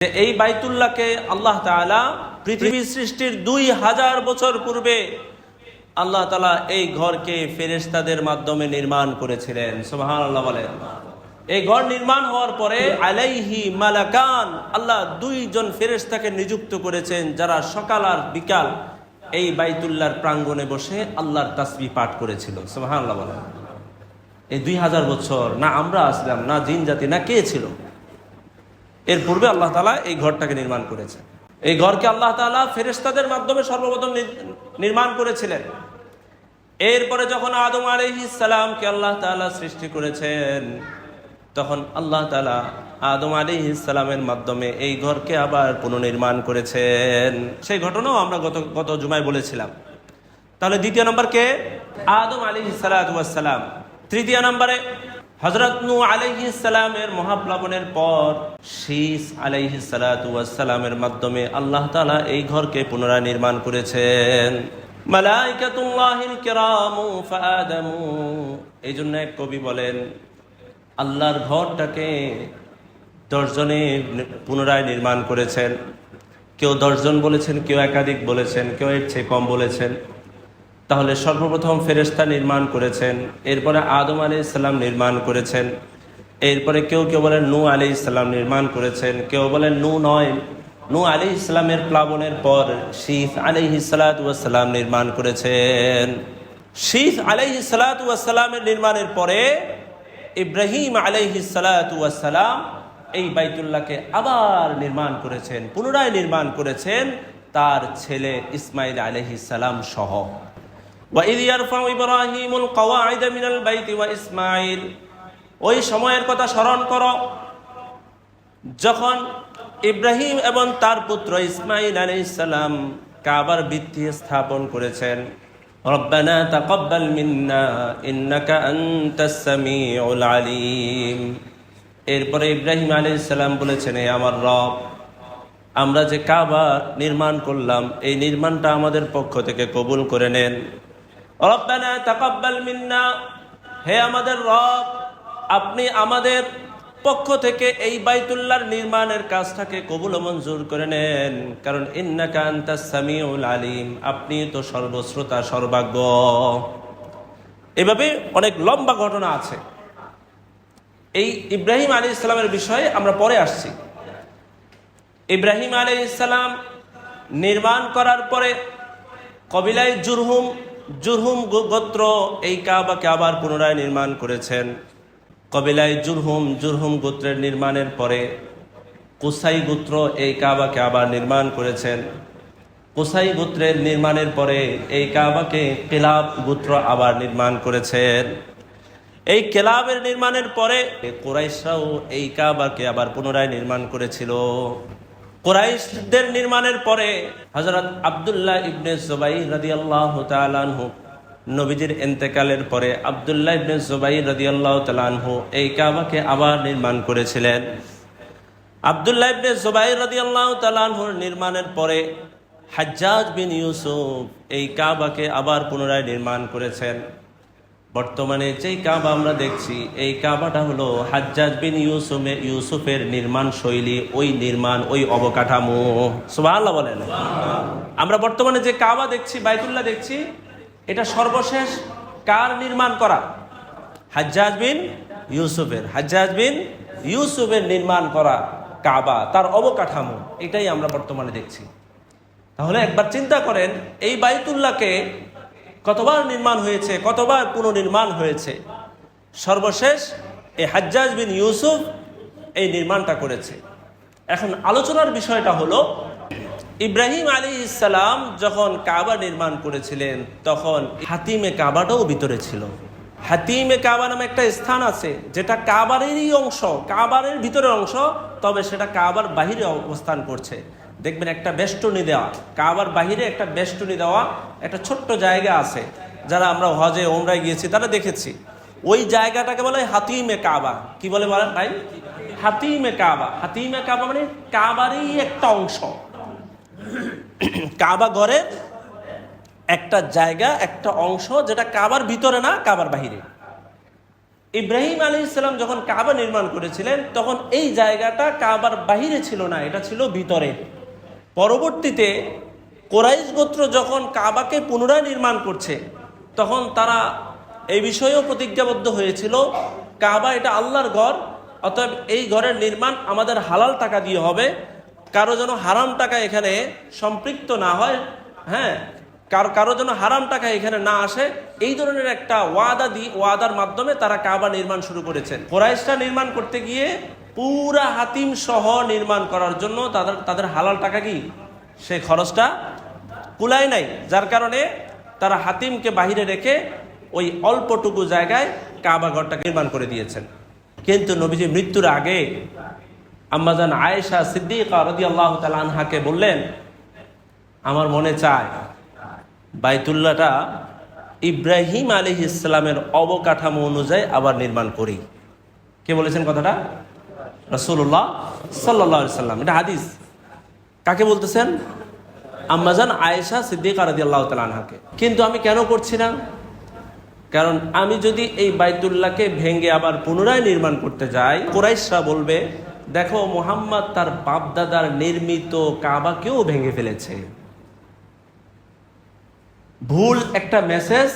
এই বাইতুল্লাহকে আল্লাহ তাআলা পৃথিবী সৃষ্টির 2000 বছর পূর্বে আল্লাহ তাআলা এই ঘরকে ফেরেশতাদের মাধ্যমে নির্মাণ করেছিলেন। সুবহানাল্লাহ বলেন। এই ঘর নির্মাণ হওয়ার পরে আলাইহি মালাকান, আল্লাহ 2 জন ফেরেশতাকে নিযুক্ত করেছেন যারা সকাল আর বিকাল এই বাইতুল্লাহর প্রাঙ্গণে বসে আল্লাহর তাসবিহ পাঠ করেছিল। সুবহানাল্লাহ বলেন। এই 2000 বছর না আমরা আসলাম, না জিন জাতি, না কে ছিল, এর পূর্বে আল্লাহ তাআলা এই ঘরটাকে নির্মাণ করেছেন। এই ঘরকে আল্লাহ তাআলা ফেরেশতাদের মাধ্যমে সর্বপ্রথম নির্মাণ করেছিলেন। এরপরে যখন আদম আলাইহিস সালামকে আল্লাহ তাআলা সৃষ্টি করেছেন, তখন আল্লাহ তাআলা আদম আলাইহিস সালামের মাধ্যমে এই ঘরকে আবার পুনর্নির্মাণ করেছেন। সেই ঘটনাও আমরা গত জুমায় বলেছিলাম। তাহলে দ্বিতীয় নম্বর কে? আদম আলাইহিস সালাতু ওয়াস সালাম। তৃতীয় নম্বরে হযরত নূহ আলাইহিস সালামের মহাপ্লাবনের পর শীস আলাইহিস সালাতু ওয়াস সালামের মাধ্যমে আল্লাহ তাআলা এই ঘরকে পুনরায় নির্মাণ করেছেন। মালাইকাতুল্লাহিল কিরামু ফাআদামু। এই জন্য এক কবি বলেন, আল্লাহর ঘরটাকে 10 জনে পুনরায় নির্মাণ করেছেন। কেউ 10 জন বলেছেন, কেউ একাধিক বলেছেন, কেউ এর চেয়ে কম বলেছেন। তাহলে সর্বপ্রথম ফেরেশতা নির্মাণ করেছেন, এরপরে আদম আলাইহিস সালাম নির্মাণ করেছেন, এরপরে কেউ কেউ বলেন নূহ আলাইহিস সালাম নির্মাণ করেছেন, কেউ বলেন নূহ নয়, নূহ আলাইহিস সালামের প্লাবনের পর শীস আলাইহিস সালাতু ওয়াস সালাম নির্মাণ করেছেন। শীস আলাইহিস সালাতু ওয়াস সালামের নির্মাণের পরে ইব্রাহিম আলাইহিস সালাতু ওয়াস সালাম এই বাইতুল্লাহকে আবার নির্মাণ করেছেন, পুনরায় নির্মাণ করেছেন তার ছেলে ইসমাইল আলাইহিস সালাম সহ। وَإِذْ يَرْفَعُ إِبْرَاهِيمُ الْقَوَاعِدَ مِنَ الْبَيْتِ وَإِسْمَاعِيلُ। ওই সময়ের কথা স্মরণ করো যখন ইব্রাহিম এবং তার পুত্র ইসমাইল আলাইহিস সালাম কাবার ভিত্তি স্থাপন করেছেন। রব্বানা তাকাব্বাল মিন্না ইন্নাকা আনতাস সামিউল আলিম। এরপরে ইব্রাহিম আলাইহিস সালাম বলেছেন, হে আমার রব, আমরা যে কাবা নির্মাণ করলাম এই নির্মাণটা আমাদের পক্ষ থেকে কবুল করে নেন। রব্বানা তাকাব্বাল মিন্না, হে আমাদের রব, আপনি আমাদের পক্ষ থেকে এই বাইতুল্লাহর নির্মাণের কাজটাকে কবুল ও মঞ্জুর করে নেন, কারণ ইন্নাকা আনতাস সামিউল আলিম, আপনি তো সর্বশ্রোতা সর্বাজ্ঞ। এভাবে অনেক লম্বা ঘটনা আছে। এই ইব্রাহিম আলাইহিস সালামের বিষয়ে আমরা পরে আসছি। ইব্রাহিম আলাইহিস সালাম নির্মাণ করার পরে কবিলায় জুরহুম গোত্র এই কাবাকে আবার পুনরায় নির্মাণ করেছেন। কবিলায় জুরহুম গোত্রের নির্মাণের পরে কুসাই গোত্র এই কাবাকে আবার নির্মাণ করেছেন। কুসাই গোত্রের নির্মাণের পরে এই কাবাকে কিলাব গোত্র আবার নির্মাণ করেছেন। এই কিলাবের নির্মাণের পরে কুরাইশরাও এই কাবাকে আবার পুনরায় নির্মাণ করেছিল। কুরাইশদের নির্মাণের পরে হযরত আব্দুল্লাহ ইবনে জুবাইর রাদিয়াল্লাহু তাআলা আনহু, নবীজির ইন্তেকালের পরে আব্দুল্লাহ ইবনে জুবাইর রাদিয়াল্লাহু তাআলা আনহু এই কাবাকে আবার নির্মাণ করেছিলেন। আব্দুল্লাহ ইবনে জুবাইর রাদিয়াল্লাহু তাআলা আনহুর নির্মাণের পরে হাজ্জাজ বিন ইউসুফ এই কাবাকে আবার পুনরায় নির্মাণ করেছেন। বর্তমানে যেই কাবা আমরা দেখছি এই কাবাটা হলো হাজ্জাজ বিন ইউসুফের নির্মাণ শৈলী, ওই নির্মাণ, ওই অবকাঠামো। সুবহানাল্লাহ বলেন। আমরা বর্তমানে যে কাবা দেখছি, বাইতুল্লাহ দেখছি, এটা সর্বশেষ কার নির্মাণ করা? হাজ্জাজ বিন ইউসুফের নির্মাণ করা কাবা, তার অবকাঠামো, এটাই আমরা বর্তমানে দেখছি। তাহলে একবার চিন্তা করেন, এই বাইতুল্লাহকে কতবার নির্মাণ হয়েছে, কতবার পুনর্নির্মাণ হয়েছে। সর্বশেষ এই হাজ্জাজ বিন ইউসুফ এই নির্মাণটা করেছে। এখন আলোচনার বিষয়টা হলো, ইব্রাহিম আলাইহিস সালাম যখন কাবা নির্মাণ করেছিলেন তখন হাতিমে কাবাটাও ভিতরে ছিল। হাতিমে কাবা নামে একটা স্থান আছে যেটা কাবারেরই অংশ, কাবারের ভিতরের অংশ, তবে সেটা কাবার বাহিরে অবস্থান করছে। দেখবেন একটা বেষ্টনী দেওয়া, কাবার বাহিরে একটা বেষ্টনী দেওয়া একটা ছোট্ট জায়গা আছে। যারা আমরা হজে ওমরায় গিয়েছি তারা দেখেছি, ওই জায়গাটাকে বলে হাতিমে কাবা। কি বলে বলেন ভাই? হাতিমে কাবা। হাতিমে কাবা মানে কাবারই একটা অংশ, কাবা ঘরের একটা জায়গা, একটা অংশ, যেটা কাবার ভিতরে না, কাবার বাহিরে। ইব্রাহিম আলাইহিস সালাম যখন কাবা নির্মাণ করেছিলেন তখন এই জায়গাটা কাবার বাহিরে ছিল না, এটা ছিল ভিতরে। পরবর্তীতে কোরাইশ গোত্র যখন কাবাকে পুনরায় নির্মাণ করছে তখন তারা এই বিষয়েও প্রতিজ্ঞাবদ্ধ হয়েছিল, কাবা এটা আল্লাহর ঘর, অতএব এই ঘরের নির্মাণ আমাদের হালাল টাকা দিয়ে হবে, কারো যেন হারাম টাকা এখানে সম্পৃক্ত না হয়, হ্যাঁ, কারো যেন হারাম টাকা এখানে না আসে, এই ধরনের একটা ওয়াদার মাধ্যমে তারা কাবা নির্মাণ শুরু করেছেন। কোরাইশরা নির্মাণ করতে গিয়ে পুরা হাতিম সহ নির্মাণ করার জন্য তাদের হালাল টাকা কি সেই খরচটা কুলায় নাই, যার কারণে তারা হাতিমকে বাহিরে রেখে ওই অল্পটুকু জায়গায় কাবা ঘরটাকে নির্মাণ করে দিয়েছেন। কিন্তু নবীজি মৃত্যুর আগে আম্মাজান আয়েশা সিদ্দিকা রাদিয়াল্লাহু তাআলা আনহাকে বললেন, আমার মনে চায় বাইতুল্লাহটা ইব্রাহিম আলাইহিস সালামের অবকাঠামো অনুযায়ী আবার নির্মাণ করি। কে বলেছেন কথাটা? রাসূলুল্লাহ সাল্লাল্লাহু আলাইহি সাল্লাম। এটা হাদিস। কাকে বলতেছেন? আম্মাজান আয়েশা সিদ্দিকা রাদিয়াল্লাহু তাআলা আনহাকে। কিন্তু আমি কেন করছি না? কারণ আমি যদি এই বাইতুল্লাহকে ভেঙে আবার পুনরায় নির্মাণ করতে যাই, কুরাইশরা বলবে, দেখো মুহাম্মদ তার বাপদাদার নির্মিত কাবাকেও ভেঙে ফেলেছে। ভুল একটা মেসেজ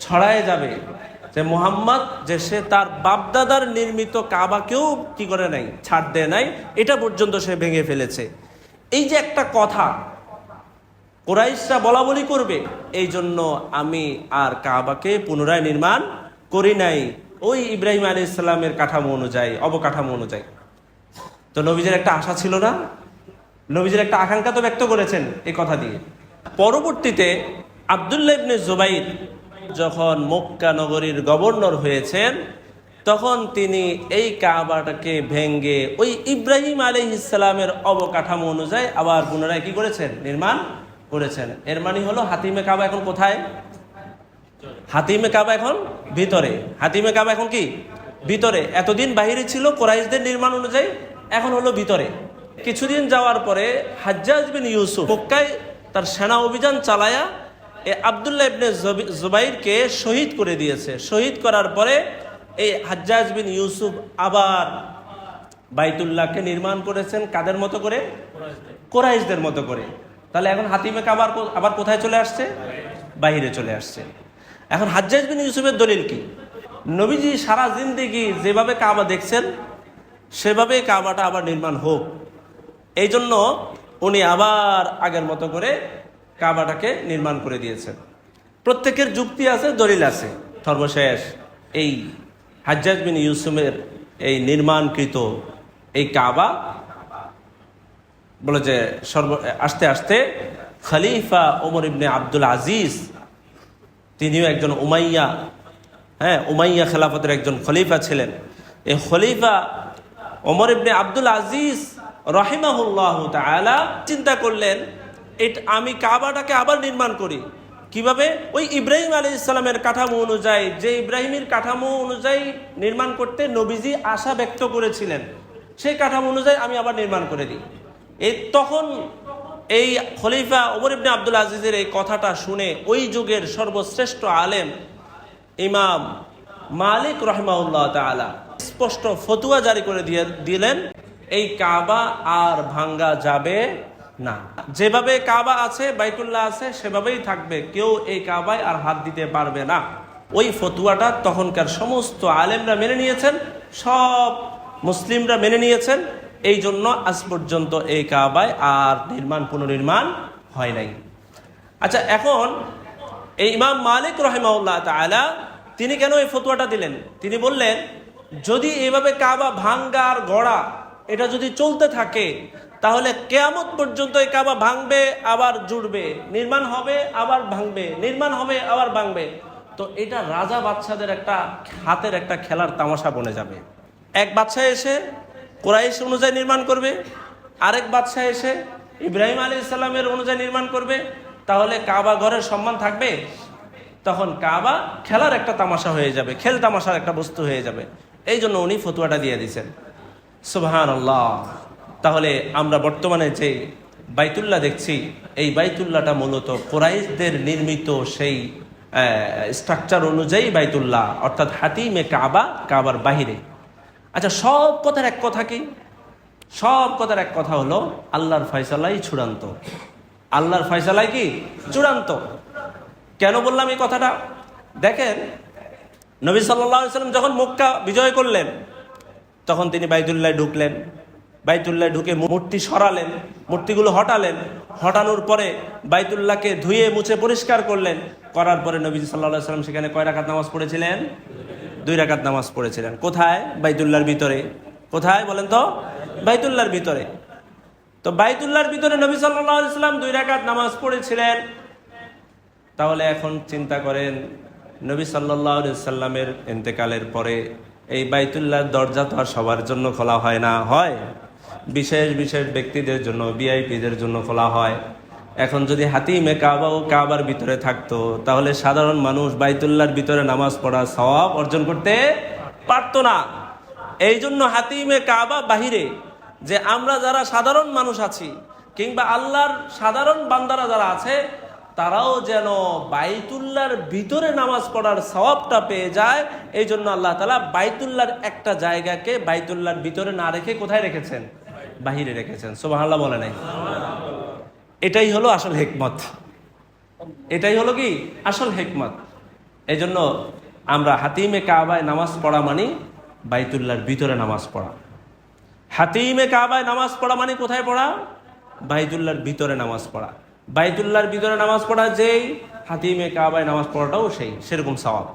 ছড়ায় যাবে যে মুহাম্মদ যে সে তার বাপদাদার নির্মিত কাবাকেও কি করে নাই, ছাড় দেয় নাই, এটা পর্যন্ত সে ভেঙে ফেলেছে। এই যে একটা কথা কুরাইশরা বলা বলি করবে, এই জন্য আমি আর কাবাকে পুনরায় নির্মাণ করি নাই ওই ইব্রাহিম আলাইহিস সালামের কাঠামো অনুযায়ী, অবকাঠামো অনুযায়ী। তো নবীজির একটা আশা ছিল না? নবীজির একটা আকাঙ্ক্ষা তো ব্যক্ত করেছেন এই কথা দিয়ে। পরবর্তীতে আব্দুল্লাহ ইবনে জুবাইর যখন মক্কা নগরীর গভর্নর হয়েছেন তখন তিনি এই কাবাটাকে ভেঙ্গে ওই ইব্রাহিম আলাইহিস সালামের অবকাঠামো অনুযায়ী আবার পুনরায় কি করেছেন? নির্মাণ করেছেন। এর মানে হলো হাতিমে কাবা এখন কোথায়? হাতিমে কাবা এখন ভিতরে। হাতিমে কাবা এখন কি ভিতরে। এতদিন বাহিরে ছিল কুরাইশদের নির্মাণ অনুযায়ী, এখন হলো ভিতরে। কিছুদিন যাওয়ার পরে হাজ্জাজ বিন ইউসুফ মক্কায় তার সেনা অভিযান চালায়া আব্দুল্লাহ ইবনে জুবাইরকে শহীদ করে দিয়েছে। শহীদ করার পরে এই হাজ্জাজ বিন ইউসুফ আবার বাইতুল্লাহকে নির্মাণ করেছেন কাদের মতো করে? কুরাইশদের মতো করে। তাহলে এখন হাতিমে কাবা আবার কোথায় চলে আসছে? বাহিরে চলে আসছে। এখন হাজ্জাজ বিন ইউসুফের দলিল কি? নবীজি সারা জিন্দেগি যেভাবে কাবা দেখছেন সেভাবে কাবাটা আবার নির্মাণ হোক, এই জন্য উনি আবার আগের মতো করে কাবাটাকে নির্মাণ করে দিয়েছেন। প্রত্যেকের যুক্তি আছে, দলিল আছে। সর্বশেষ এই হাজ্জাজ বিন ইউসুফের এই নির্মাণকৃত এই কাবা বলে যে আস্তে আস্তে খলিফা ওমর ইবনে আব্দুল আজিজ, তিনিও একজন উমাইয়া খেলাফতের একজন খলিফা ছিলেন। এই খলিফা ওমর ইবনে আব্দুল আজিজ রাহিমাহুল্লাহু তাআলা চিন্তা করলেন, আমি কাবাটাকে আবার নির্মাণ করি। কিভাবে? ওই ইব্রাহিম আলাইহিস সালামের কাঠামো অনুযায়ী, যে ইব্রাহিমের কাঠামো অনুযায়ী নির্মাণ করতে নবীজি আশা ব্যক্ত করেছিলেন, সেই কাঠামো অনুযায়ী আমি আবার নির্মাণ করে দিই। তখন এই খলিফা ওমর ইবনে আব্দুল আজিজের এই কথাটা শুনে ওই যুগের সর্বশ্রেষ্ঠ আলেম ইমাম মালিক রাহিমাহুল্লাহ তাআলা স্পষ্ট ফতোয়া জারি করে দিলেন, এই কাবা আর ভাঙ্গা যাবে না। যেভাবে কাবা আছে, বাইতুল্লাহ আছে, সেভাবেই থাকবে, কেউ এই কাবায় আর হাত দিতে পারবে না। ওই ফতোয়াটা তখনকার সমস্ত আলেমরা মেনে নিয়েছেন, সব মুসলিমরা মেনে নিয়েছেন। এই জন্য আজ পর্যন্ত এই কাবায় আর পুনর্নির্মাণ হয় নাই। আচ্ছা, এখন এই ইমাম মালিক রাহিমাহুল্লাহ তাআলা তিনি কেন এই ফতোয়াটা দিলেন? তিনি বললেন, যদি এইভাবে কাবা ভাঙ্গার গড়া এটা যদি চলতে থাকে তাহলে কিয়ামত পর্যন্ত এই কাবা ভাঙবে আবার জুড়বে, নির্মাণ হবে আবার ভাঙবে, নির্মাণ হবে আবার ভাঙবে। তো এটা রাজা বাদশাদের একটা হাতের একটা খেলার তামাশা বনে যাবে। এক বাদশা এসে কুরাইশ অনুযায়ী নির্মাণ করবে, আরেক বাদশা এসে ইব্রাহিম আলাইহিস সালামের অনুযায়ী নির্মাণ করবে, তাহলে কাবা ঘরের সম্মান থাকবে? তখন কাবা খেলার একটা তামাশা হয়ে যাবে, খেল তামাশার একটা বস্তু হয়ে যাবে। এই জন্য উনি ফতোয়াটা দিয়ে দিয়েছেন। সুবহানাল্লাহ। তাহলে আমরা বর্তমানে যে বাইতুল্লাহ দেখছি, এই বাইতুল্লাহটা মূলত কুরাইশদের নির্মিত সেই স্ট্রাকচার অনুযায়ী বাইতুল্লাহ, অর্থাৎ হাতিমে কাবা, কাবার বাহিরে। আচ্ছা, সব কথার এক কথা কি? সব কথার এক কথা হলো আল্লাহর ফয়সালাই চূড়ান্ত। আল্লাহর ফয়সালাই কি চূড়ান্ত। কেন বললাম এই কথাটা? দেখেন, নবী সাল্লাল্লাহু আলাইহি ওয়াসাল্লাম যখন মক্কা বিজয় করলেন, তখন তিনি বাইতুল্লাহ ঢুকলেন। বাইতুল্লাহ ঢুকে মূর্তি সরালেন, মূর্তিগুলো হটালেন। হটানোর পরে বাইতুল্লাহকে ধুয়ে মুছে পরিষ্কার করলেন। করার পরে নবী সাল্লাল্লাহু আলাইহি ওয়াসাল্লাম সেখানে কয় রাকাত নামাজ পড়েছিলেন? 2 রাকাত নামাজ পড়েছিলেন। কোথায়? বাইতুল্লাহর ভিতরে। কোথায় বলেন তো? বাইতুল্লাহর ভিতরে। তো বাইতুল্লাহর ভিতরে নবী সাল্লাল্লাহু আলাইহি ওয়াসাল্লাম 2 রাকাত নামাজ পড়েছিলেন। তাহলে এখন চিন্তা করেন, নবী সাল্লাল্লাহু আলাইহি ওয়াসাল্লামের ইন্তেকালের পরে এই বাইতুল্লাহর দরজা তো আর সবার জন্য খোলা হয় না, হয় বিশেষ বিশেষ ব্যক্তিদের জন্য, ভিআইপিদের জন্য খোলা হয়। এখন যদি হাতিমে কাবা ও কাবার ভিতরে থাকতো, তাহলে সাধারণ মানুষ বাইতুল্লাহর ভিতরে নামাজ পড়ার সওয়াব অর্জন করতে পারতো না। এই জন্য হাতিমে কাবা বাহিরে, যে আমরা যারা সাধারণ মানুষ আছি, কিংবা আল্লাহর সাধারণ বান্দারা যারা আছে, তারাও যেন বাইতুল্লাহর ভিতরে নামাজ পড়ার সওয়াবটা পেয়ে যায়। এই জন্য আল্লাহ তাআলা বাইতুল্লাহর একটা জায়গাকে বাইতুল্লাহর ভিতরে না রেখে কোথায় রেখেছেন? বাহিরে রেখেছেন। সুবহানাল্লাহ বলে নাই? এটাই হলো আসল হিকমত। এটাই হলো কি আসল হিকমত। এই জন্য আমরা হাতিমে কাবায় নামাজ পড়া মানে বাইতুল্লাহর ভিতরে নামাজ পড়া। হাতিমে কাবায় নামাজ পড়া মানে কোথায় পড়া? বাইতুল্লাহর ভিতরে নামাজ পড়া। বাইতুল্লাহর ভিতরে নামাজ পড়া যেই, হাতিমে কাবায় নামাজ পড়াটাও সেই, সেরকম সওয়াব।